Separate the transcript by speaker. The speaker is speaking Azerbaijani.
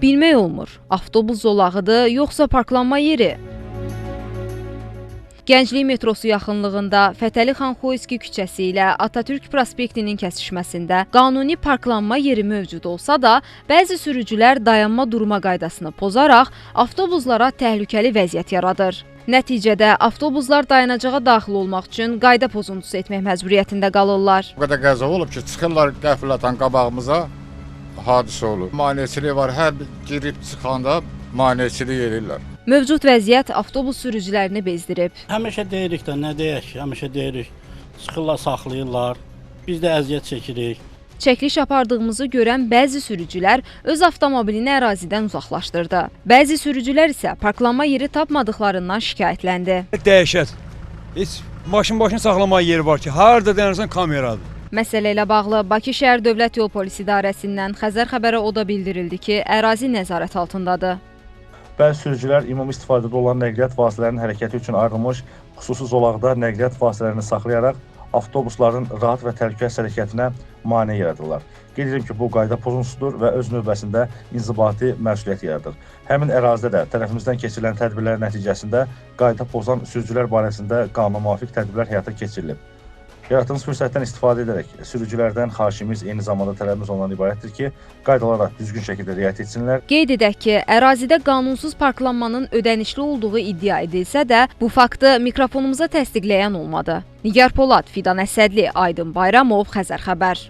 Speaker 1: Bilmək olmur, avtobus zolağıdır, yoxsa parklanma yeri? Gənclik metrosu yaxınlığında Fətəli xan Xoyski küçəsi ilə Atatürk prospektinin kəsişməsində qanuni parklanma yeri mövcud olsa da, bəzi sürücülər dayanma durma qaydasını pozaraq avtobuslara təhlükəli vəziyyət yaradır. Nəticədə avtobuslar dayanacağa daxil olmaq üçün qayda pozuntusu etmək məcburiyyətində qalırlar.
Speaker 2: O qədər qəza olub ki, çıxırlar qəflətən qabağımıza, hadisə olur. Maneçilik var, hər bir girib çıxanda maneçilik edirlər.
Speaker 1: Mövcud vəziyyət avtobus sürücülərini bezdirib.
Speaker 3: Həmişə deyirik də, nə deyək, həmişə deyirik. Çıxırlar, saxlayırlar, biz də əziyyət çəkirik.
Speaker 1: Çəkiliş apardığımızı görən bəzi sürücülər öz avtomobilini ərazidən uzaqlaşdırdı. Bəzi sürücülər isə parklanma yeri tapmadıqlarından şikayətləndi.
Speaker 4: Dəhşət. Heç maşın başını saxlamağa yeri var ki, harada dayanırsan kameradır.
Speaker 1: Məsələ ilə bağlı Bakı Şəhər Dövlət Yol Polisi İdarəsindən Xəzər xəbərə o da bildirildi ki, ərazi nəzarət altındadır.
Speaker 5: Bəzi sürücülər ümumi istifadədə olan nəqliyyat vasitələrinin hərəkəti üçün ayrılmış xüsusi zolaqda nəqliyyat vasitələrini saxlayaraq avtobusların rahat və təhlükəsiz hərəkətinə mane yaradırlar. Qeyd edirəm ki, bu qayda pozuntusudur və öz növbəsində inzibati məsuliyyət yaradır. Həmin ərazidə də tərəfimizdən keçirilən tədbirlər nəticəsində qayda pozan sürücülər barəsində qanuna müvafiq tədbirlər həyata keçirilib. Yaratdığımız fürsətdən istifadə edərək sürücülərdən xahişimiz, eyni zamanda tələbimiz ondan ibarətdir ki, qaydalara düzgün şəkildə riayət etsinlər.
Speaker 1: Qeyd edək ki, ərazidə qanunsuz parklanmanın ödənişli olduğu iddia edilsə də, bu faktı mikrofonumuza təsdiqləyən olmadı. Nigar Polad, Fidan Əsədli, Aydın Bayramov, Xəzər xəbər.